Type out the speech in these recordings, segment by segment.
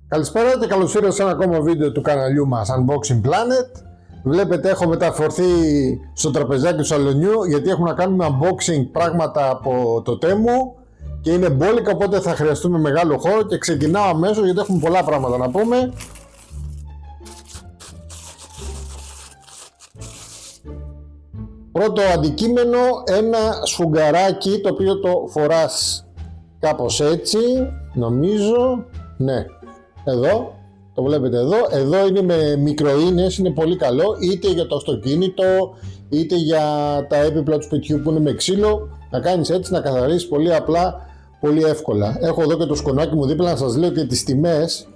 Καλησπέρα και καλώς ήρθατε σε ένα ακόμα βίντεο του καναλιού μας Unboxing Planet. Βλέπετε έχω μεταφορθεί στο τραπεζάκι του σαλονιού γιατί έχουμε να κάνουμε unboxing πράγματα από το Temu και είναι μπόλικα, οπότε θα χρειαστούμε μεγάλο χώρο και ξεκινάω αμέσως γιατί έχουμε πολλά πράγματα να πούμε. Πρώτο αντικείμενο, ένα σφουγγαράκι το οποίο το φοράς κάπως έτσι, νομίζω, ναι, εδώ, το βλέπετε εδώ, εδώ είναι με μικροίνες, είναι πολύ καλό, είτε για το αυτοκίνητο, είτε για τα έπιπλα του σπιτιού που είναι με ξύλο, να κάνεις έτσι, να καθαρίσεις πολύ απλά, πολύ εύκολα. Έχω εδώ και το σκονάκι μου δίπλα να σας λέω και τις τιμές,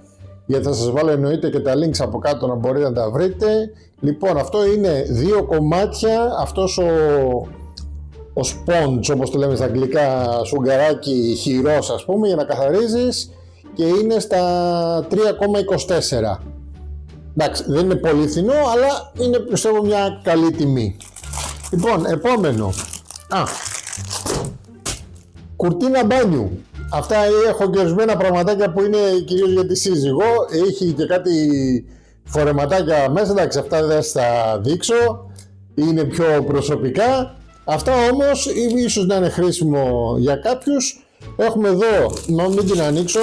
γιατί θα σας βάλω εννοείται και τα links από κάτω να μπορείτε να τα βρείτε. Λοιπόν, αυτό είναι δύο κομμάτια, αυτός ο sponge όπως το λέμε στα αγγλικά, σφουγγαράκι χειρός ας πούμε, για να καθαρίζεις, και είναι στα 3,24. Εντάξει, δεν είναι πολύ φθηνό, αλλά είναι πιστεύω μια καλή τιμή. Λοιπόν, επόμενο, κουρτίνα μπάνιου. Αυτά έχω και ορισμένα πραγματάκια που είναι κυρίως για τη σύζυγο. Έχει και κάτι φορεματάκια μέσα, εντάξει, αυτά δεν θα τα δείξω, είναι πιο προσωπικά. Αυτά όμως ίσως να είναι χρήσιμο για κάποιους. Έχουμε εδώ, να μην την ανοίξω,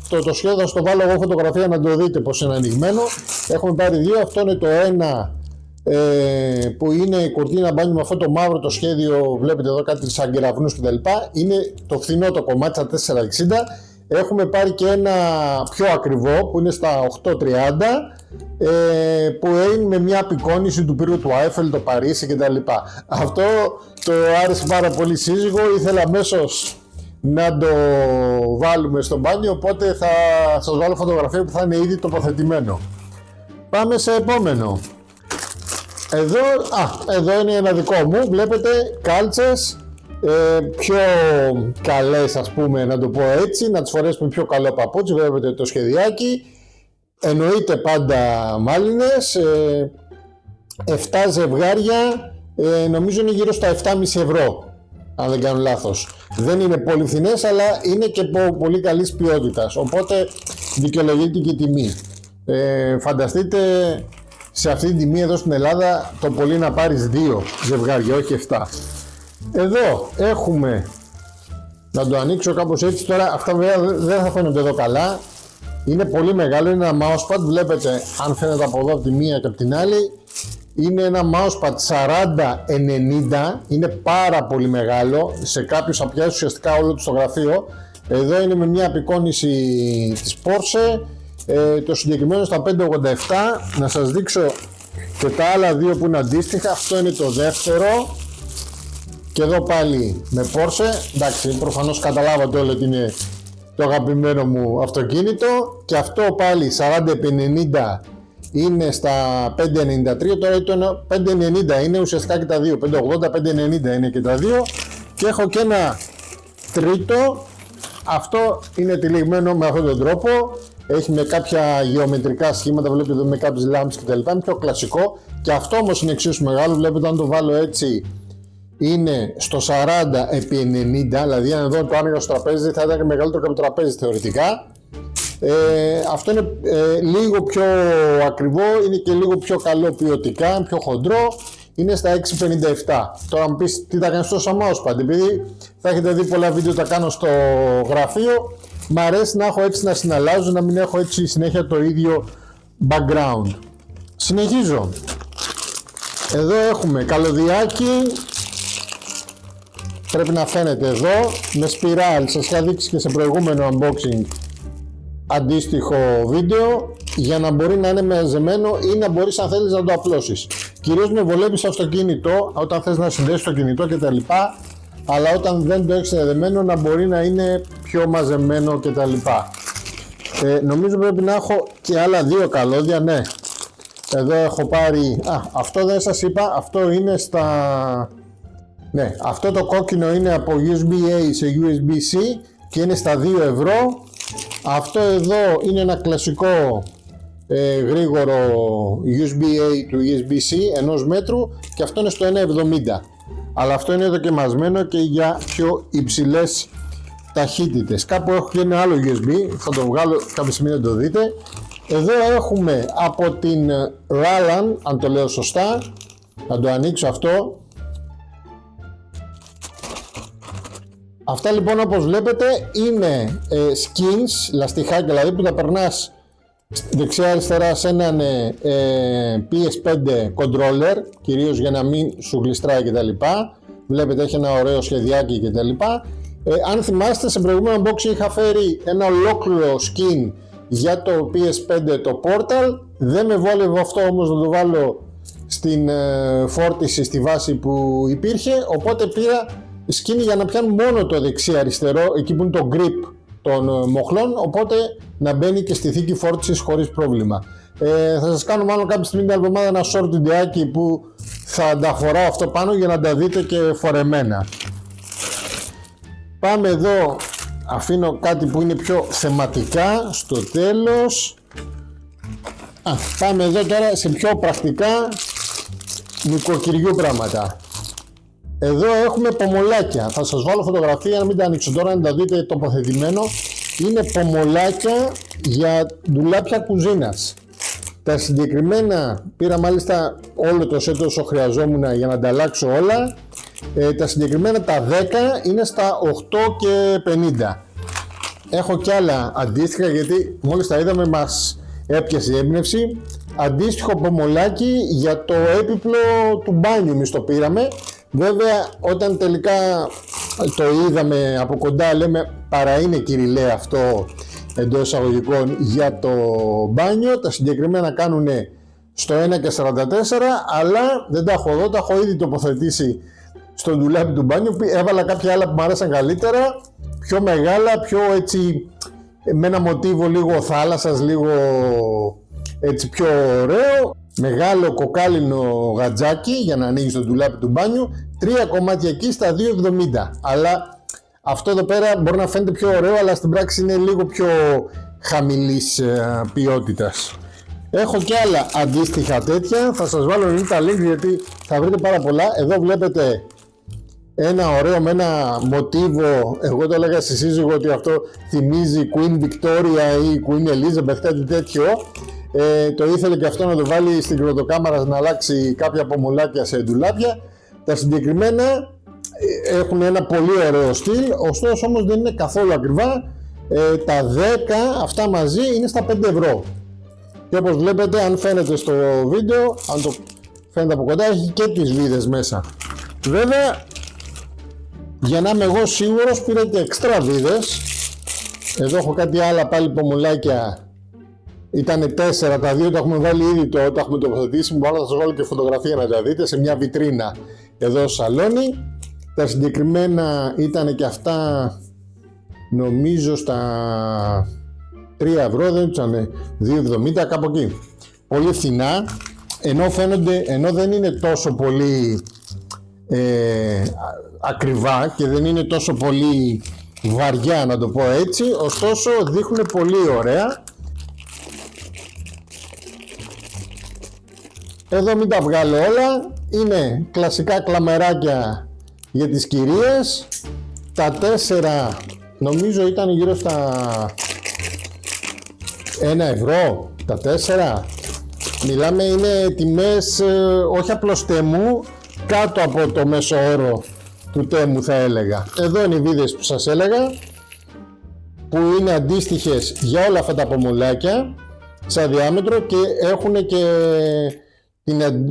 το σχέδιο θα στο βάλω εγώ φωτογραφία να το δείτε πως είναι ανοιγμένο. Έχουμε πάρει δύο, αυτό είναι το ένα που είναι η κουρτίνα μπάνιου με αυτό το μαύρο το σχέδιο, βλέπετε εδώ κάτι σαν κεραυνούς κτλ. Είναι το φθηνό το κομμάτι στα 4,60. Έχουμε πάρει και ένα πιο ακριβό που είναι στα 8,30 που είναι με μια απεικόνιση του πύργου του Άιφελ, το Παρίσι κτλ. Αυτό το άρεσε πάρα πολύ σύζυγο, ήθελα αμέσως να το βάλουμε στο μπάνιο, οπότε θα σας βάλω φωτογραφία που θα είναι ήδη τοποθετημένο. Πάμε σε επόμενο. Εδώ είναι ένα δικό μου, βλέπετε κάλτσες, πιο καλές ας πούμε, να το πω έτσι, να τις φορέσουμε πιο καλό παπούτσι, βλέπετε το σχεδιάκι, εννοείται πάντα μάλινες, 7 ζευγάρια, νομίζω είναι γύρω στα 7,5 ευρώ. Αν δεν κάνω λάθος. Δεν είναι πολύ φθηνές, αλλά είναι και πολύ καλής ποιότητας, οπότε δικαιολογείται και η τιμή. Φανταστείτε σε αυτή την τιμή εδώ στην Ελλάδα το πολύ να πάρεις 2 ζευγάρια, όχι 7. Εδώ έχουμε, να το ανοίξω κάπως έτσι τώρα, αυτά βέβαια δεν θα φαίνονται εδώ καλά, είναι πολύ μεγάλο, είναι ένα mousepad, βλέπετε αν φαίνεται από εδώ από τη μία και από την άλλη. Είναι ένα mousepad 40-90, είναι πάρα πολύ μεγάλο, σε κάποιους θα πιάσει ουσιαστικά όλο το γραφείο. Εδώ είναι με μια απεικόνιση της Porsche, το συγκεκριμένο στα 5,87. Να σας δείξω και τα άλλα δύο που είναι αντίστοιχα. Αυτό είναι το δεύτερο και εδώ πάλι με Porsche, εντάξει προφανώς καταλάβατε όλοι ότι είναι το αγαπημένο μου αυτοκίνητο, και αυτό πάλι 40-90 είναι στα 5,93, τώρα το 5,90 είναι ουσιαστικά και τα δύο, 5,80-5,90 είναι και τα δύο, και έχω και ένα τρίτο, αυτό είναι τυλιγμένο με αυτόν τον τρόπο, έχει με κάποια γεωμετρικά σχήματα, βλέπετε εδώ με κάποιες λάμπες κτλ, είναι πιο κλασικό, και αυτό όμως είναι εξίσου μεγάλο, βλέπετε αν το βάλω έτσι είναι στο 40x90, δηλαδή αν εδώ το άνοιγα στο τραπέζι θα ήταν και μεγαλύτερο και από το τραπέζι θεωρητικά. Αυτό είναι λίγο πιο ακριβό, είναι και λίγο πιο καλό ποιοτικά, πιο χοντρό, είναι στα 6,57. Τώρα μου πεις τι θα κάνεις στο mousepad, επειδή θα έχετε δει πολλά βίντεο τα κάνω στο γραφείο, μ' αρέσει να έχω έτσι να συναλλάζω, να μην έχω έτσι συνέχεια το ίδιο background. Συνεχίζω. Εδώ έχουμε καλωδιάκι, πρέπει να φαίνεται εδώ, με σπιράλ, σας είχα δείξει και σε προηγούμενο unboxing αντίστοιχο βίντεο, για να μπορεί να είναι μαζεμένο ή να μπορείς αν θέλεις να το απλώσεις. Κυρίως με βολεύει στο αυτοκίνητο, όταν θες να συνδέσεις το κινητό κτλ, αλλά όταν δεν το έχεις συνδεδεμένο να μπορεί να είναι πιο μαζεμένο κτλ. Νομίζω πρέπει να έχω και άλλα δύο καλώδια, ναι. Εδώ έχω πάρει, αυτό δεν σας είπα, αυτό είναι στα... Ναι, αυτό το κόκκινο είναι από USB-A σε USB-C και είναι στα 2 ευρώ. Αυτό εδώ είναι ένα κλασικό γρήγορο USB-A του USB-C 1 μέτρου και αυτό είναι στο 1,70. Αλλά αυτό είναι δοκιμασμένο και για πιο υψηλές ταχύτητες. Κάπου έχω και ένα άλλο USB, θα το βγάλω κάποια στιγμή να το δείτε. Εδώ έχουμε από την Roland, αν το λέω σωστά, θα το ανοίξω αυτό. Αυτά λοιπόν, όπως βλέπετε, είναι skins, λαστιχάκια δηλαδή, που τα περνάς δεξιά αριστερά σε έναν PS5 controller, κυρίως για να μην σου γλιστράει κτλ. Βλέπετε έχει ένα ωραίο σχεδιάκι κτλ. Αν θυμάστε, σε προηγούμενο unboxing είχα φέρει ένα ολόκληρο skin για το PS5 το Portal. Δεν με βόλευε αυτό όμως να το βάλω στην φόρτιση στη βάση που υπήρχε, οπότε πήρα skin για να πιάνουν μόνο το δεξί αριστερό, εκεί που είναι το grip των μοχλών, οπότε να μπαίνει και στη θήκη φόρτισης χωρίς πρόβλημα. Θα σας κάνω μάλλον κάποια στιγμή την εβδομάδα ένα short βιντεάκι που θα τα φοράω αυτό πάνω για να τα δείτε και φορεμένα. Πάμε εδώ, αφήνω κάτι που είναι πιο θεματικά στο τέλος. Πάμε εδώ τώρα σε πιο πρακτικά νοικοκυριού πράγματα. Εδώ έχουμε πομολάκια, θα σας βάλω φωτογραφία για να μην τα ανοίξω τώρα, να τα δείτε τοποθετημένο. Είναι πομολάκια για ντουλάπια κουζίνας. Τα συγκεκριμένα πήρα μάλιστα όλο το set όσο χρειαζόμουν για να τα αλλάξω όλα. Τα συγκεκριμένα τα 10 είναι στα 8,50. Έχω κι άλλα αντίστοιχα, γιατί μόλις τα είδαμε μας έπιασε η έμπνευση. Αντίστοιχο πομολάκι για το έπιπλο του μπάνιου εμείς το πήραμε. Βέβαια όταν τελικά το είδαμε από κοντά λέμε παρά είναι κυριλέ αυτό εντός εισαγωγικών για το μπάνιο. Τα συγκεκριμένα κάνουν στο 1,44, αλλά δεν τα έχω εδώ, τα έχω ήδη τοποθετήσει στο ντουλάπι του μπάνιου. Έβαλα κάποια άλλα που μου αρέσαν καλύτερα, πιο μεγάλα, πιο έτσι με ένα μοτίβο λίγο θάλασσας, λίγο έτσι πιο ωραίο. Μεγάλο κοκάλινο γατζάκι για να ανοίγει το ντουλάπι του μπάνιου, 3 κομμάτια εκεί στα 2,70. Αλλά αυτό εδώ πέρα μπορεί να φαίνεται πιο ωραίο, αλλά στην πράξη είναι λίγο πιο χαμηλής ποιότητας. Έχω και άλλα αντίστοιχα τέτοια, θα σας βάλω λίγο τα link γιατί θα βρείτε πάρα πολλά. Εδώ βλέπετε ένα ωραίο με ένα μοτίβο, εγώ το έλεγα στη σύζυγο ότι αυτό θυμίζει Queen Victoria ή Queen Elizabeth, κάτι τέτοιο. Το ήθελε και αυτό να το βάλει στην κροτοκάμαρα να αλλάξει κάποια πομολάκια σε ντουλάπια. Τα συγκεκριμένα έχουν ένα πολύ ωραίο στυλ, ωστόσο όμως δεν είναι καθόλου ακριβά. Τα 10 αυτά μαζί είναι στα 5 ευρώ. Και όπως βλέπετε, αν φαίνεται στο βίντεο, αν το φαίνεται από κοντά, έχει και τις βίδες μέσα. Βέβαια, για να είμαι εγώ σίγουρος, πήρα και εξτρά βίδες. Εδώ έχω κάτι άλλα πάλι πομολάκια. Ήταν 4, τα 2 τα έχουμε βάλει ήδη, τα έχουμε τοποθετήσει. Μπορώ να σας βάλω και φωτογραφία να τα δείτε σε μια βιτρίνα εδώ στο σαλόνι. Τα συγκεκριμένα ήταν και αυτά νομίζω στα 3 ευρώ, δεν ήταν 2,70, κάπου εκεί. Πολύ φθηνά, ενώ δεν είναι τόσο πολύ ακριβά και δεν είναι τόσο πολύ βαριά, να το πω έτσι, ωστόσο δείχνουν πολύ ωραία. Εδώ μην τα βγάλω όλα, είναι κλασικά κλαμεράκια για τις κυρίες. Τα 4 νομίζω ήταν γύρω στα 1 ευρώ, τα 4. Μιλάμε, είναι τιμές όχι απλώς Τέμου, κάτω από το μέσο όρο του Τέμου θα έλεγα. Το είναι οι βίδες που σας έλεγα, που είναι αντίστοιχες για όλα αυτά τα πομολάκια σαν διάμετρο και έχουν και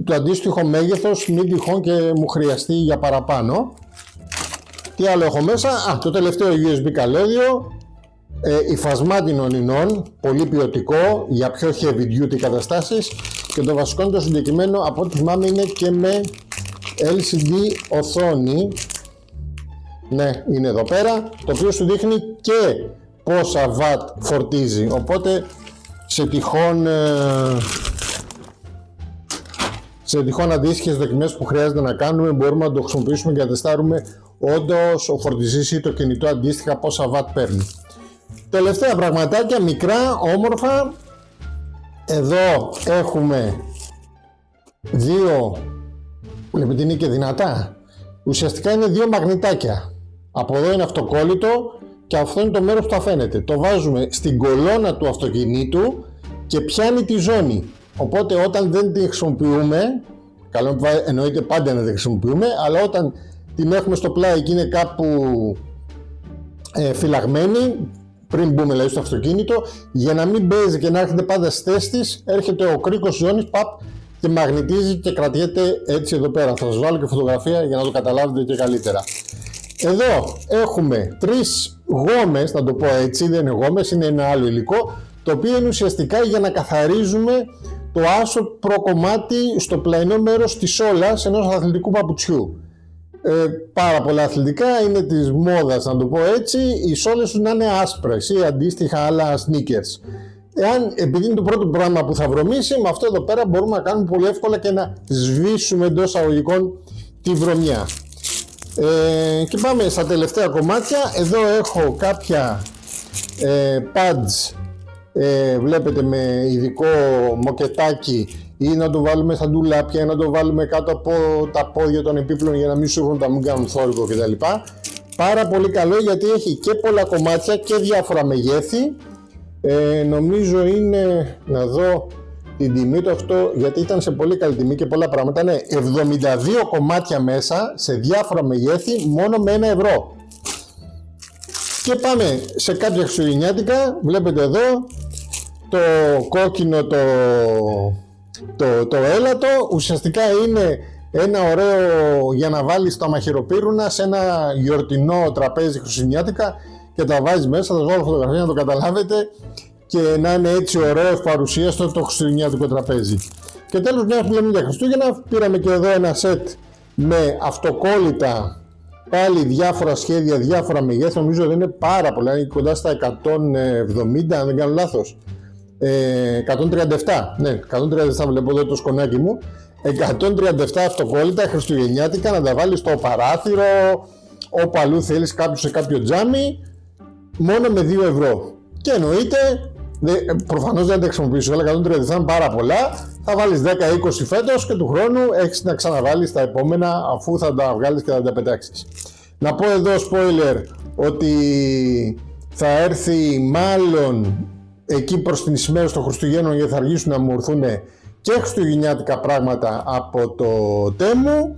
το αντίστοιχο μέγεθος, μην τυχόν και μου χρειαστεί για παραπάνω. Τι άλλο έχω μέσα? Το τελευταίο USB καλώδιο, υφασμάτινων ινών, πολύ ποιοτικό για πιο heavy duty καταστάσεις, και το βασικό είναι το συγκεκριμένο, από ό,τι θυμάμαι είναι και με LCD οθόνη. Ναι, είναι εδώ πέρα, το οποίο σου δείχνει και πόσα watt φορτίζει, οπότε σε τυχόν αντίστοιχες δοκιμές που χρειάζεται να κάνουμε μπορούμε να το χρησιμοποιήσουμε και να τεστάρουμε όντως ο φορτιστής ή το κινητό αντίστοιχα πόσα watt παίρνει. Τελευταία πραγματάκια, μικρά, όμορφα. Εδώ έχουμε δύο, βλέπετε είναι και δυνατά, ουσιαστικά είναι δύο μαγνητάκια. Από εδώ είναι αυτοκόλλητο και αυτό είναι το μέρος που θα φαίνεται. Το βάζουμε στην κολόνα του αυτοκινήτου και πιάνει τη ζώνη. Οπότε όταν δεν τη χρησιμοποιούμε, καλό εννοείται πάντα να την χρησιμοποιούμε, αλλά όταν την έχουμε στο πλάι και είναι κάπου φυλαγμένη, πριν μπούμε δηλαδή στο αυτοκίνητο, για να μην παίζει και να έρχεται πάντα στη θέση της, έρχεται ο κρίκος ζώνης, και μαγνητίζει και κρατιέται έτσι εδώ πέρα. Θα σας βάλω και φωτογραφία για να το καταλάβετε και καλύτερα. Εδώ έχουμε 3 γόμες, να το πω έτσι, δεν είναι γόμες, είναι ένα άλλο υλικό, το οποίο είναι ουσιαστικά για να καθαρίζουμε το άσπρο κομμάτι στο πλαϊνό μέρος της σόλας ενός αθλητικού παπουτσιού. Πάρα πολλά αθλητικά, είναι της μόδας να το πω έτσι, οι σόλες τους να είναι άσπρες ή αντίστοιχα άλλα sneakers. Επειδή είναι το πρώτο πράγμα που θα βρωμίσει, με αυτό εδώ πέρα μπορούμε να κάνουμε πολύ εύκολα και να σβήσουμε εντός αγωγικών τη βρωμιά. Και πάμε στα τελευταία κομμάτια. Εδώ έχω κάποια pads, βλέπετε, με ειδικό μοκετάκι, ή να το βάλουμε στα ντουλάπια ή να το βάλουμε κάτω από τα πόδια των επίπλων για να μην σου τα μην κάνουν θόρυβο κτλ. Πάρα πολύ καλό, γιατί έχει και πολλά κομμάτια και διάφορα μεγέθη. Νομίζω είναι, να δω την τιμή του αυτό, γιατί ήταν σε πολύ καλή τιμή και πολλά πράγματα. Είναι 72 κομμάτια μέσα σε διάφορα μεγέθη, μόνο με 1 ευρώ. Και πάμε σε κάποια χριστουγεννιάτικα. Βλέπετε εδώ το κόκκινο, το έλατο. Ουσιαστικά είναι ένα ωραίο για να βάλεις τα μαχαιροπύρουνα σε ένα γιορτινό τραπέζι χριστουγεννιάτικα και τα βάζεις μέσα. Θα σας βάλω φωτογραφία να το καταλάβετε και να είναι έτσι ωραίο ευπαρουσίαστο το χριστουγεννιάτικο τραπέζι. Και τέλος, μια που λέμε για Χριστούγεννα, πήραμε και εδώ ένα σετ με αυτοκόλλητα, πάλι διάφορα σχέδια, διάφορα μεγέθη. Νομίζω δεν είναι πάρα πολλά, είναι κοντά στα 170 αν δεν κάνω λάθος. 137, ναι, 137 βλέπω εδώ το σκονάκι μου. 137 αυτοκόλλητα χριστουγεννιάτικα, να τα βάλεις στο παράθυρο, όπου αλλού θέλεις, κάποιο σε κάποιο τζάμι, μόνο με 2 ευρώ. Και εννοείται, προφανώς δεν τα χρησιμοποιήσω, αλλά 137 είναι πάρα πολλά. Θα βάλεις 10-20 φέτος και του χρόνου έχεις να ξαναβάλεις τα επόμενα, αφού θα τα βγάλεις και θα τα πετάξεις. Να πω εδώ spoiler ότι θα έρθει μάλλον εκεί προς την ημέρα των Χριστουγέννων, γιατί θα αργήσουν να μου έρθουν και χριστουγεννιάτικα πράγματα από το Temu,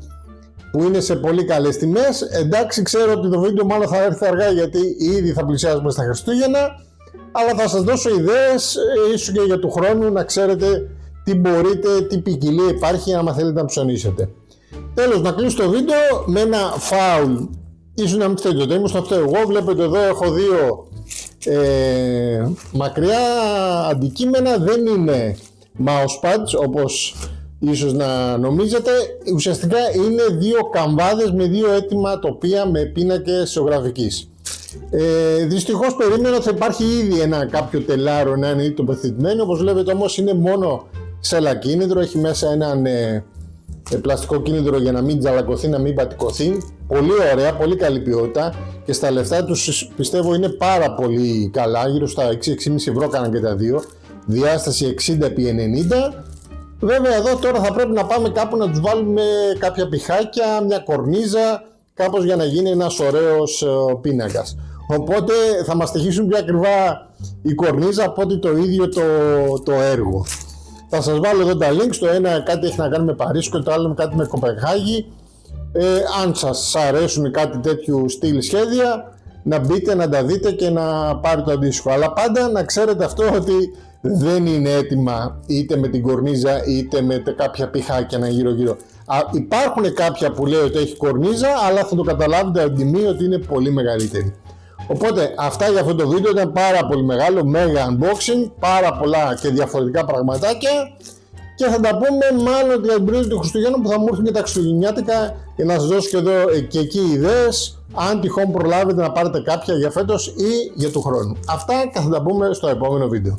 που είναι σε πολύ καλές τιμές. Εντάξει, ξέρω ότι το βίντεο μάλλον θα έρθει αργά, γιατί ήδη θα πλησιάζουμε στα Χριστούγεννα, αλλά θα σας δώσω ιδέες ίσως και για του χρόνου, να ξέρετε τι μπορείτε, τι ποικιλία υπάρχει, άμα θέλετε να ψωνίσετε. Τέλος, να κλείσω το βίντεο με ένα φάουλ. Ίσως να μην φταίει το Temu, θα φταίω εγώ. Βλέπετε εδώ έχω 2 μακριά αντικείμενα, δεν είναι mousepads όπως ίσως να νομίζετε. Ουσιαστικά είναι 2 καμβάδες με 2 έτοιμα τοπία με πίνακες ζωγραφικής. Δυστυχώς περίμενα ότι θα υπάρχει ήδη ένα κάποιο τελάρο να είναι ήδη τοποθετημένο. Όπως βλέπετε όμως είναι μόνο σελακίνητρο, έχει μέσα έναν πλαστικό κίνητρο για να μην τζαλακωθεί, να μην πατικωθεί. Πολύ ωραία, πολύ καλή ποιότητα και στα λεφτά τους πιστεύω είναι πάρα πολύ καλά, γύρω στα 6-6,5 ευρώ κάναν και τα 2, διάσταση 60x90. Βέβαια εδώ τώρα θα πρέπει να πάμε κάπου να τους βάλουμε κάποια πηχάκια, μια κορνίζα, κάπως για να γίνει ένας ωραίος πίνακας. Οπότε θα μας στοιχήσουν πιο ακριβά η κορνίζα από ότι το ίδιο το έργο. Θα σας βάλω εδώ τα links, το ένα κάτι έχει να κάνει με Παρίσι, το άλλο κάτι με Κοπενχάγη. Αν σας αρέσουν κάτι τέτοιου στυλ σχέδια, να μπείτε να τα δείτε και να πάρετε το αντίστοιχο. Αλλά πάντα να ξέρετε αυτό, ότι δεν είναι έτοιμα είτε με την κορνίζα είτε με κάποια πηχάκια να γύρω. Υπάρχουν κάποια που λέει ότι έχει κορνίζα, αλλά θα το καταλάβετε από την τιμή ότι είναι πολύ μεγαλύτερη. Οπότε αυτά για αυτό το βίντεο, ήταν πάρα πολύ μεγάλο, μέγα unboxing, πάρα πολλά και διαφορετικά πραγματάκια, και θα τα πούμε μάλλον για την περίοδο του Χριστουγέννων, που θα μου έρθουν και τα Χριστουγεννιάτικα, για να σας δώσω και εδώ και εκεί ιδέες, αν τυχόν προλάβετε να πάρετε κάποια για φέτος ή για του χρόνου. Αυτά και θα τα πούμε στο επόμενο βίντεο.